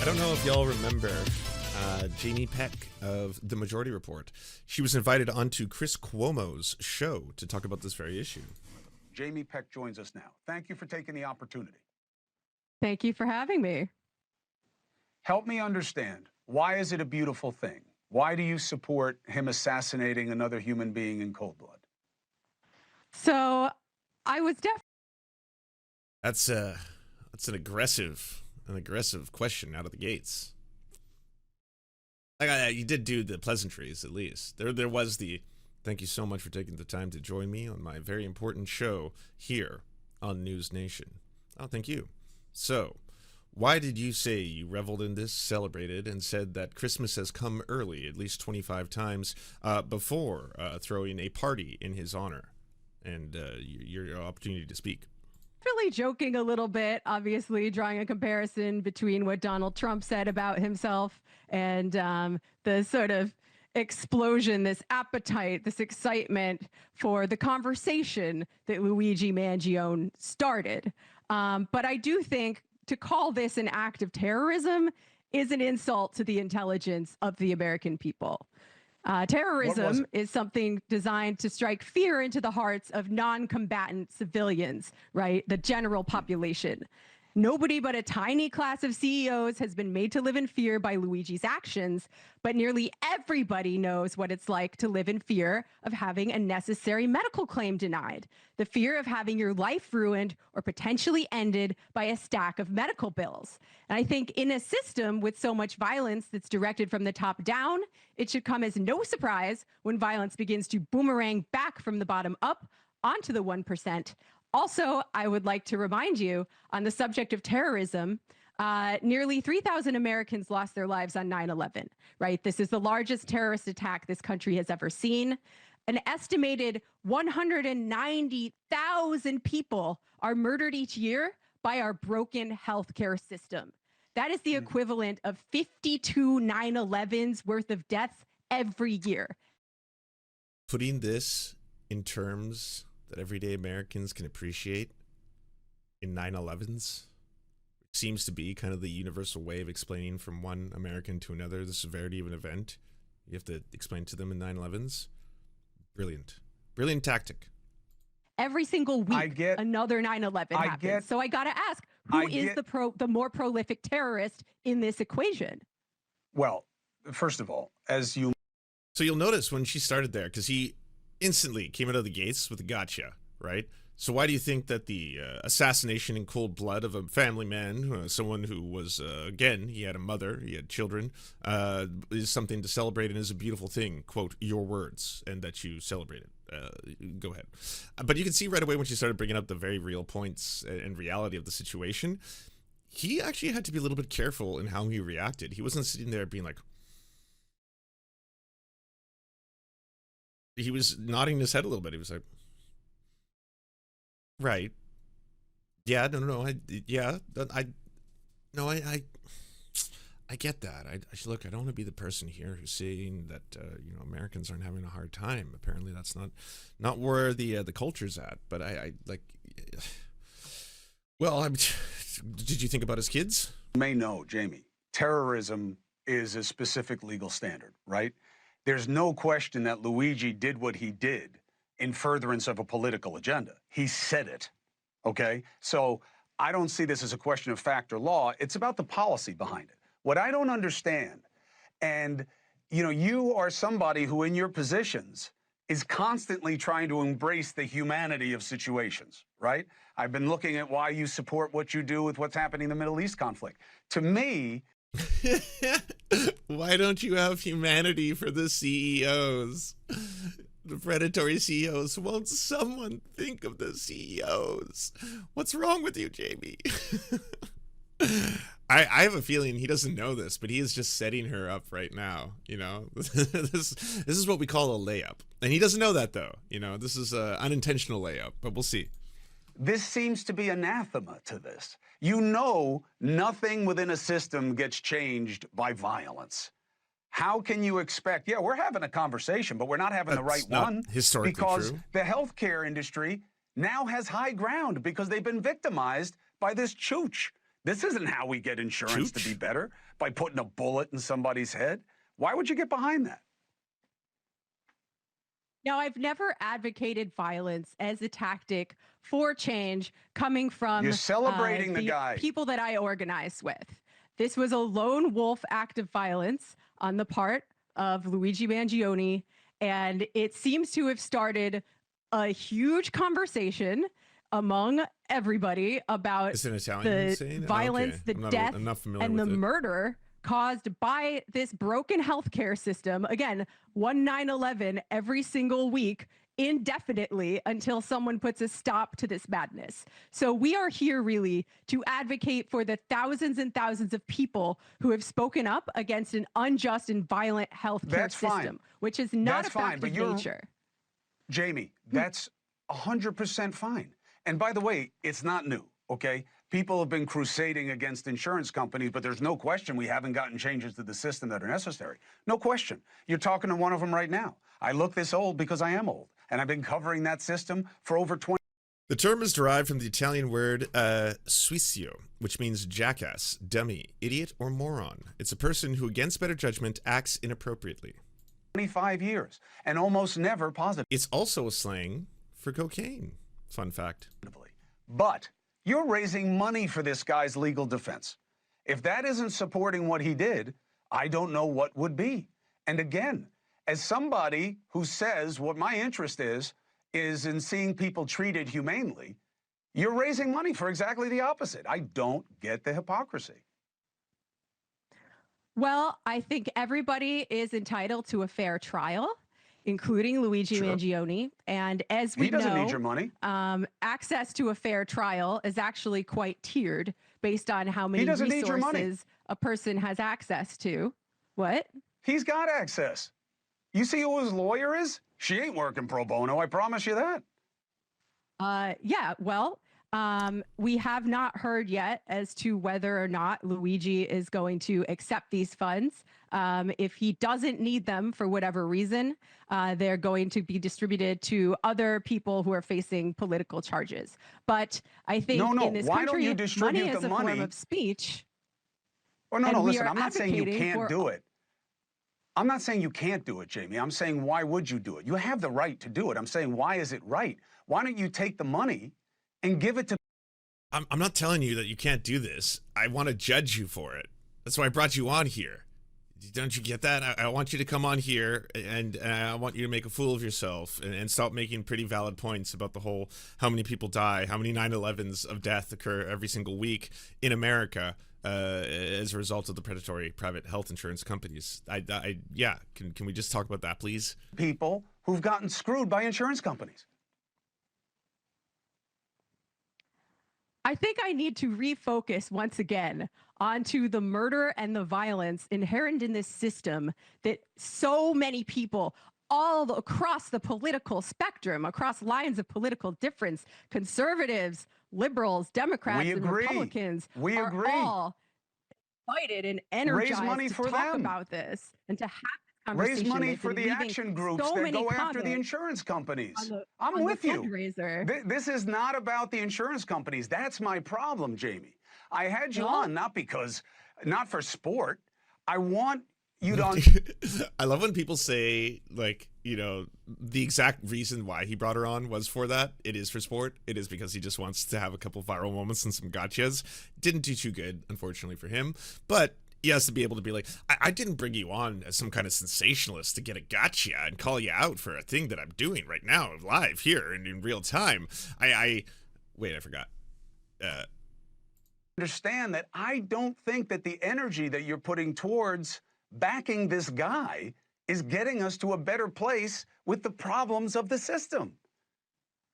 don't know if y'all remember Jaime Peck of The Majority Report. She was invited onto Chris Cuomo's show to talk about this very issue. Jaime Peck joins us now. Thank you for taking the opportunity. Thank you for having me. Help me understand, why is it a beautiful thing? Why do you support him assassinating another human being in cold blood? So I was That's an aggressive question out of the gates. You did do the pleasantries, at least. There was the, thank you so much for taking the time to join me on my very important show here on News Nation. Oh, thank you. So, why did you say you reveled in this, celebrated, and said that Christmas has come early, at least 25 times, before throwing a party in his honor? And your opportunity to speak. really joking a little bit, obviously drawing a comparison between what Donald Trump said about himself and the sort of explosion, this appetite, this excitement for the conversation that Luigi Mangione started. But I do think to call this an act of terrorism is an insult to the intelligence of the American people. Terrorism is something designed to strike fear into the hearts of non-combatant civilians, right? The general population. Nobody but a tiny class of CEOs has been made to live in fear by Luigi's actions, but nearly everybody knows what it's like to live in fear of having a necessary medical claim denied, the fear of having your life ruined or potentially ended by a stack of medical bills. And I think in a system with so much violence that's directed from the top down, it should come as no surprise when violence begins to boomerang back from the bottom up onto the 1%. Also, I would like to remind you on the subject of terrorism, nearly 3,000 Americans lost their lives on 9/11, right? This is the largest terrorist attack this country has ever seen. An estimated 190,000 people are murdered each year by our broken healthcare system. That is the equivalent of 52 9/11s worth of deaths every year. Putting this in terms that everyday Americans can appreciate in 9/11s seems to be kind of the universal way of explaining from one American to another the severity of an event. You have to explain to them in 9/11s. Brilliant. Brilliant tactic. Every single week, another 9/11 happens. So I got to ask, who is the more prolific terrorist in this equation? Well, first of all, as you... So you'll notice when she started there, because he instantly came out of the gates with a gotcha, right? So why do you think that the assassination in cold blood of a family man, someone who was, again, he had a mother, he had children, is something to celebrate and is a beautiful thing, quote, your words, and that you celebrated? Go ahead. But you can see right away when she started bringing up the very real points and reality of the situation, he actually had to be a little bit careful in how he reacted. He wasn't sitting there being like, he was nodding his head a little bit. He was like, right. Yeah, no. I get that. Look, I don't want to be the person here who's saying that, Americans aren't having a hard time. Apparently that's not where the culture's at. But did you think about his kids? You may know, Jamie, terrorism is a specific legal standard, right? There's no question that Luigi did what he did in furtherance of a political agenda. He said it, okay? So I don't see this as a question of fact or law. It's about the policy behind it. What I don't understand, and, you are somebody who in your positions is constantly trying to embrace the humanity of situations, right? I've been looking at why you support what you do with what's happening in the Middle East conflict. To me, why don't you have humanity for the CEOs? The predatory CEOs. Won't someone think of the CEOs? What's wrong with you, Jamie? I have a feeling he doesn't know this, but he is just setting her up right now. This is what we call a layup. And he doesn't know that, though. This is an unintentional layup, but we'll see. This seems to be anathema to this. Nothing within a system gets changed by violence. How can you expect, we're having a conversation, but we're not having the right one. Historically because true. The healthcare industry now has high ground because they've been victimized by this chooch. This isn't how we get insurance to Chooch. be better, by putting a bullet in somebody's head. Why would you get behind that? Now, I've never advocated violence as a tactic for change coming from You're celebrating the guy. people that I organize with. This was a lone wolf act of violence on the part of Luigi Mangione, and it seems to have started a huge conversation among everybody about Is it an Italian the saying? violence, Okay. the I'm not death, enough familiar and the with it. murder caused by this broken healthcare system. Again, 9/11 every single week indefinitely until someone puts a stop to this madness. So we are here really to advocate for the thousands and thousands of people who have spoken up against an unjust and violent healthcare system, which is not That's a fact fine, of but nature. Jamie, that's 100% fine. And by the way, it's not new, okay? People have been crusading against insurance companies, but there's no question we haven't gotten changes to the system that are necessary. No question. You're talking to one of them right now. I look this old because I am old, and I've been covering that system for over 20. The term is derived from the Italian word suicio, which means jackass, dummy, idiot, or moron. It's a person who, against better judgment, acts inappropriately. 25 years, and almost never positively. It's also a slang for cocaine. Fun fact. But you're raising money for this guy's legal defense. If that isn't supporting what he did, I don't know what would be. And again, as somebody who says what my interest is in seeing people treated humanely, you're raising money for exactly the opposite. I don't get the hypocrisy. Well, I think everybody is entitled to a fair trial, including Luigi Mangione. And as we know, he doesn't need your money. Access to a fair trial is actually quite tiered based on how many resources a person has access to. What? He's got access. You see who his lawyer is? She ain't working pro bono, I promise you that. Yeah, well, we have not heard yet as to whether or not Luigi is going to accept these funds. If he doesn't need them for whatever reason, they're going to be distributed to other people who are facing political charges. But I think in this country, money is a form of speech. Oh, no, listen, I'm not saying you can't do it. I'm not saying you can't do it, Jamie. I'm saying, why would you do it? You have the right to do it. I'm saying, why is it right? Why don't you take the money and give it to... I'm not telling you that you can't do this. I want to judge you for it. That's why I brought you on here. Don't you get that? I want you to come on here, and I want you to make a fool of yourself and stop making pretty valid points about the whole how many people die, how many 9/11s of death occur every single week in America as a result of the predatory private health insurance companies. Yeah, can we just talk about that, please? People who've gotten screwed by insurance companies. I think I need to refocus once again onto the murder and the violence inherent in this system that so many people all across the political spectrum, across lines of political difference, conservatives, liberals, Democrats, and Republicans are all excited and energized to talk about this and to have this conversation. Raise money for the action groups that go after the insurance companies. I'm with you. This is not about the insurance companies. That's my problem, Jamie. I had you on not for sport. I want you to... I love when people say, like, you know, the exact reason why he brought her on was for that. It is for sport. It is because he just wants to have a couple viral moments and some gotchas. Didn't do too good, unfortunately for him. But he has to be able to be like, I didn't bring you on as some kind of sensationalist to get a gotcha and call you out for a thing that I'm doing right now, live here and in real time. Wait, I forgot. Understand that I don't think that the energy that you're putting towards backing this guy is getting us to a better place with the problems of the system.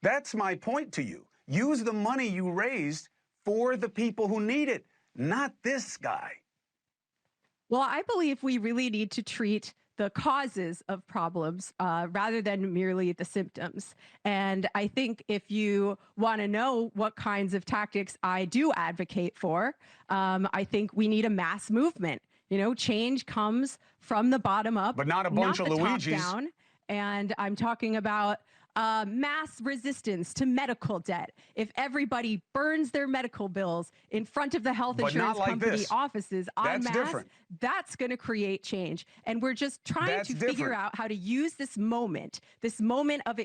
That's my point to you. Use the money you raised for the people who need it, not this guy. Well, I believe we really need to treat the causes of problems rather than merely the symptoms. And I think if you want to know what kinds of tactics I do advocate for, I think we need a mass movement. You know, change comes from the bottom up, but not a bunch of Luigis. Top down. And I'm talking about mass resistance to medical debt, if everybody burns their medical bills in front of the health insurance company offices en masse, that's going to create change. And we're just trying to figure out how to use this moment of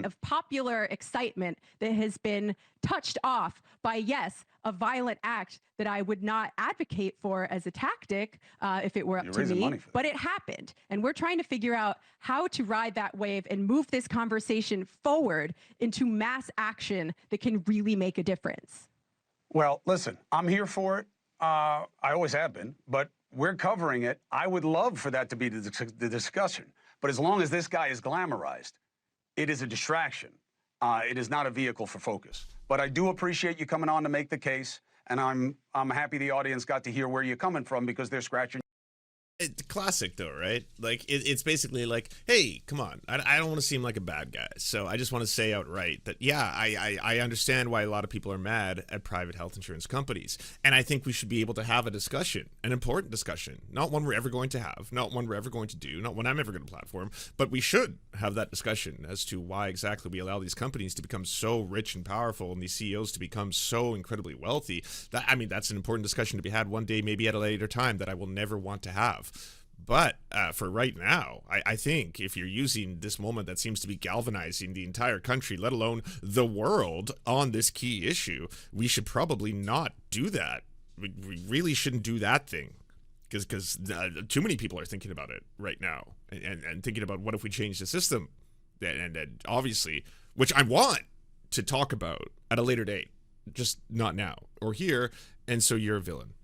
of popular excitement that has been touched off by, yes, a violent act that I would not advocate for as a tactic if it were up to me, but it happened. And we're trying to figure out how to ride that wave and move this conversation forward into mass action that can really make a difference. Well, listen, I'm here for it. I always have been, but we're covering it. I would love for that to be the discussion. But as long as this guy is glamorized, it is a distraction. It is not a vehicle for focus. But I do appreciate you coming on to make the case, and I'm happy the audience got to hear where you're coming from because they're scratching. It's classic though, right? Like it's basically like, hey, come on, I don't want to seem like a bad guy, so I just want to say outright that yeah, I understand why a lot of people are mad at private health insurance companies, and I think we should be able to have a discussion, an important discussion, not one we're ever going to have, not one we're ever going to do, not one I'm ever going to platform, but we should have that discussion as to why exactly we allow these companies to become so rich and powerful and these CEOs to become so incredibly wealthy. That, I mean, that's an important discussion to be had one day, maybe at a later time, that I will never want to have. But for right now, I think if you're using this moment that seems to be galvanizing the entire country, let alone the world, on this key issue, we should probably not do that. We really shouldn't do that thing, because too many people are thinking about it right now and thinking about what if we change the system, and obviously, which I want to talk about at a later date, just not now or here. And so you're a villain.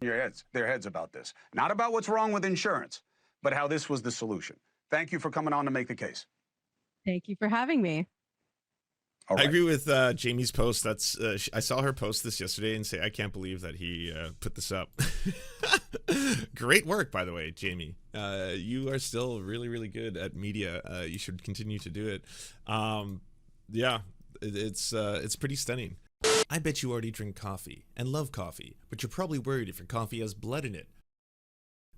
Their heads about this. Not about what's wrong with insurance, but how this was the solution. Thank you for coming on to make the case. Thank you for having me. All right. I agree with Jamie's post. That's I saw her post this yesterday and say, I can't believe that he put this up. Great work, by the way, Jamie. You are still really, really good at media. You should continue to do it. Yeah, it's pretty stunning. I bet you already drink coffee and love coffee, but you're probably worried if your coffee has blood in it.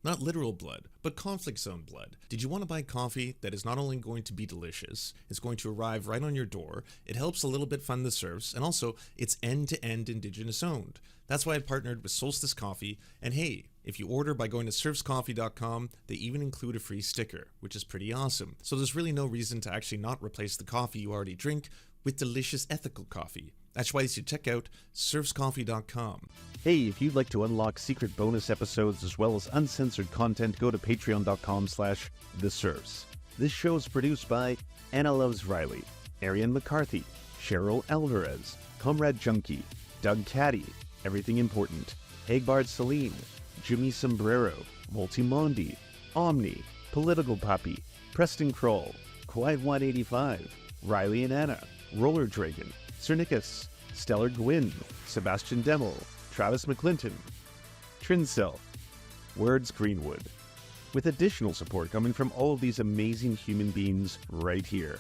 Not literal blood, but conflict zone blood. Did you want to buy coffee that is not only going to be delicious, it's going to arrive right on your door, it helps a little bit fund the serfs, and also it's end-to-end indigenous owned. That's why I partnered with Solstice Coffee, and hey, if you order by going to serfscoffee.com, they even include a free sticker, which is pretty awesome. So there's really no reason to actually not replace the coffee you already drink with delicious ethical coffee. That's why you should check out serfscoffee.com. Hey, if you'd like to unlock secret bonus episodes as well as uncensored content, go to patreon.com/theserfs. This show is produced by Anna Loves Riley, Arian McCarthy, Cheryl Alvarez, Comrade Junkie, Doug Caddy, Everything Important, Hagbard Celine, Jimmy Sombrero, Multimondi, Omni, Political Puppy, Preston Kroll, Quiet 185, Riley and Anna, Roller Dragon, Cernicus, Stellar Gwyn, Sebastian Demel, Travis McClinton, Trincel, Words Greenwood, with additional support coming from all of these amazing human beings right here.